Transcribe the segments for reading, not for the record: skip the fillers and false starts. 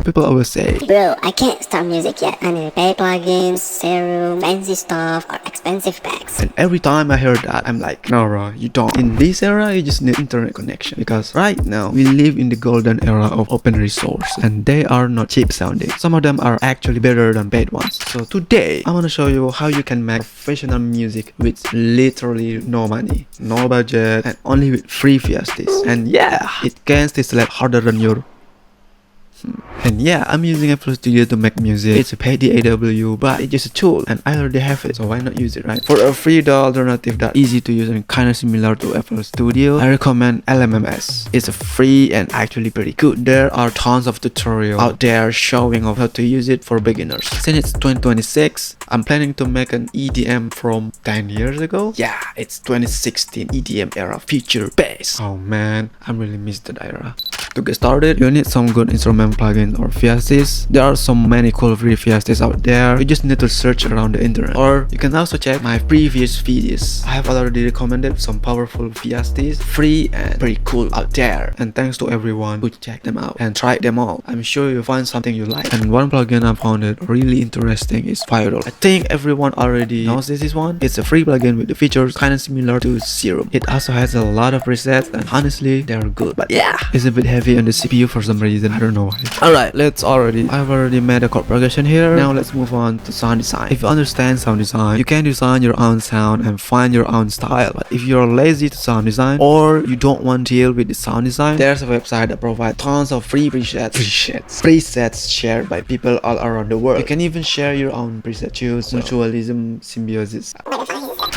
people always say, "Bro, I can't start music yet. I need to pay plugins, Serum, fancy stuff, or expensive packs." and every time I hear that, I'm like, no bro, you don't. In this era, you just need internet connection, because right now we live in the golden era of open resource, and they are not cheap sounding. Some of them are actually better than paid ones. So today I want to show you how you can make professional music with literally no money, no budget, and only with free VSTs. And yeah, it can still slap harder than your And yeah, I'm using FL Studio to make music. It's a paid DAW, but it's just a tool and I already have it, so why not use it, right? For a free DAW alternative that's easy to use and kinda similar to FL Studio, I recommend LMMS. It's a free and actually pretty good. There are tons of tutorials out there showing of how to use it for beginners. Since it's 2026, I'm planning to make an EDM from 10 years ago. Yeah, it's 2016 EDM era, future bass. Oh man, I really miss that era. To get started, you need some good instrument plugins or VSTs. There are so many cool free VSTs out there. You just need to search around the internet. Or you can also check my previous videos. I have already recommended some powerful VSTs, free and pretty cool out there. And thanks to everyone who checked them out and tried them all. I'm sure you'll find something you like. And one plugin I found it really interesting is Viral. I think everyone already knows this one. It's a free plugin with the features kind of similar to Serum. It also has a lot of presets and honestly they're good. But yeah, it's a bit heavy on the CPU for some reason. I don't know why. Alright, I've already made a chord progression here. Now let's move on to sound design. If you understand sound design, you can design your own sound and find your own style. But if you're lazy to sound design or you don't want to deal with the sound design, there's a website that provides tons of free presets shared by people all around the world. You can even share your own preset. Choose mutualism, symbiosis.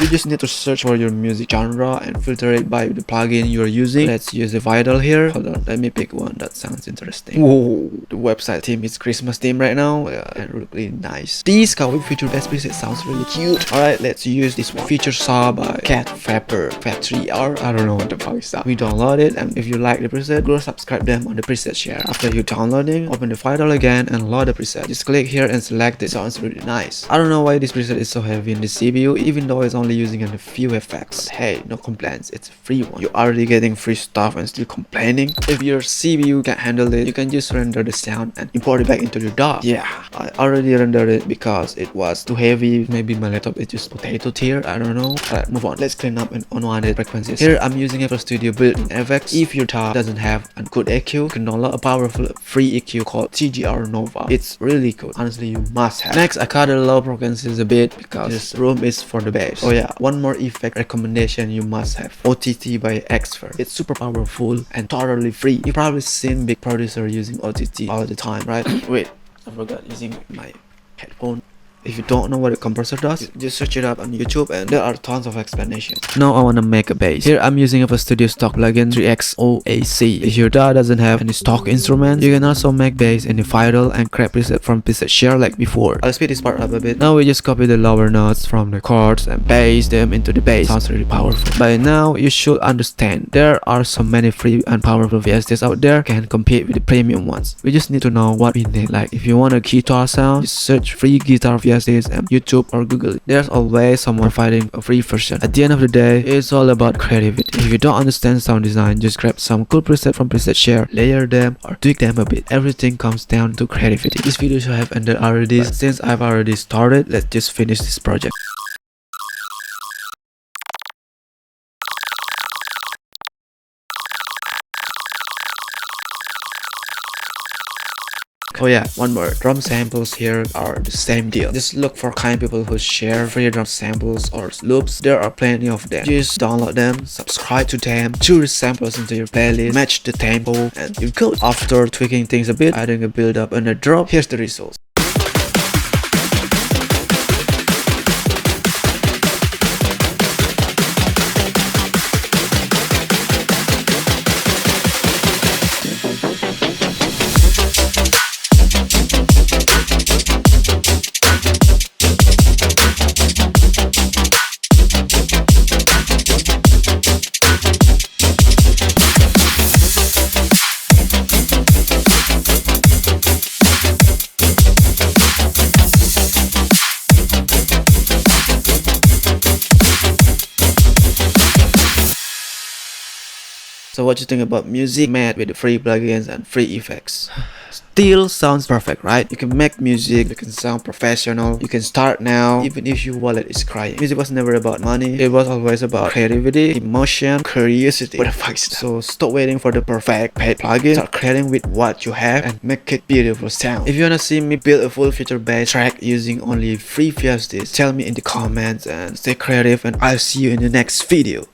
You just need to search for your music genre and filter it by the plugin you're using. Let's use the Vital here. Hold on, let me pick one that sounds interesting. Whoa, the website theme is Christmas theme right now, and really nice. This cover feature best preset sounds really cute. Alright, let's use this one. Feature saw by Cat Fapper, Fat3R. I don't know what the fuck is that. We download it, and if you like the preset, go subscribe them on the preset share. After you downloading, open the Vital again and load the preset. Just click here and select it. Sounds really nice. I don't know why this preset is so heavy in the CPU, even though it's only using a few effects. Hey, no complaints, it's a free one. You're already getting free stuff and still complaining? If your CPU can't handle it, you can just render the sound and import it back into your DAW. Yeah, I already rendered it because it was too heavy. Maybe my laptop is just potato tier, I don't know. Alright, move on. Let's clean up and unwanted frequencies. Here I'm using FL Studio built-in effects. If your DAW doesn't have a good EQ, you can download a powerful free EQ called TDR Nova. It's really good. Honestly, you must have. Next, I cut the low frequencies a bit because this room is for the bass. Oh yeah, one more effect recommendation you must have. OTT by Xfer. It's super powerful and totally free. You've probably seen big producer using OTT all the time, right? Wait, I forgot using my headphone. If you don't know what a compressor does, just search it up on YouTube and there are tons of explanations. Now I wanna make a bass. Here I'm using a Studio stock plugin 3XOAC. If your DAW doesn't have any stock instruments, you can also make bass in the Vital and grab preset from preset share like before. I'll speed this part up a bit. Now we just copy the lower notes from the chords and paste them into the bass. Sounds really powerful. By now you should understand there are so many free and powerful VSTs out there can compete with the premium ones. We just need to know what we need. Like if you want a guitar sound, just search free guitar VSTs and YouTube or Google it. There's always someone providing a free version. At the end of the day, it's all about creativity. If you don't understand sound design, just grab some cool preset from preset share, layer them or tweak them a bit. Everything comes down to creativity. This video should have ended already, but since I've already started, let's just finish this project. Oh yeah, one more. Drum samples here are the same deal. Just look for kind people who share free drum samples or loops. There are plenty of them. Just download them, subscribe to them, choose samples into your playlist, match the tempo, and you're good. After tweaking things a bit, adding a build up and a drop, here's the results. So what you think about music made with the free plugins and free effects? still sounds perfect, right? You can make music, you can sound professional, you can start now, even if your wallet is crying. Music was never about money, it was always about creativity, emotion, curiosity. What the fuck is that? So stop waiting for the perfect paid plugin, start creating with what you have and make it beautiful sound. If you wanna see me build a full feature-based track using only free VSTs, tell me in the comments and stay creative, and I'll see you in the next video.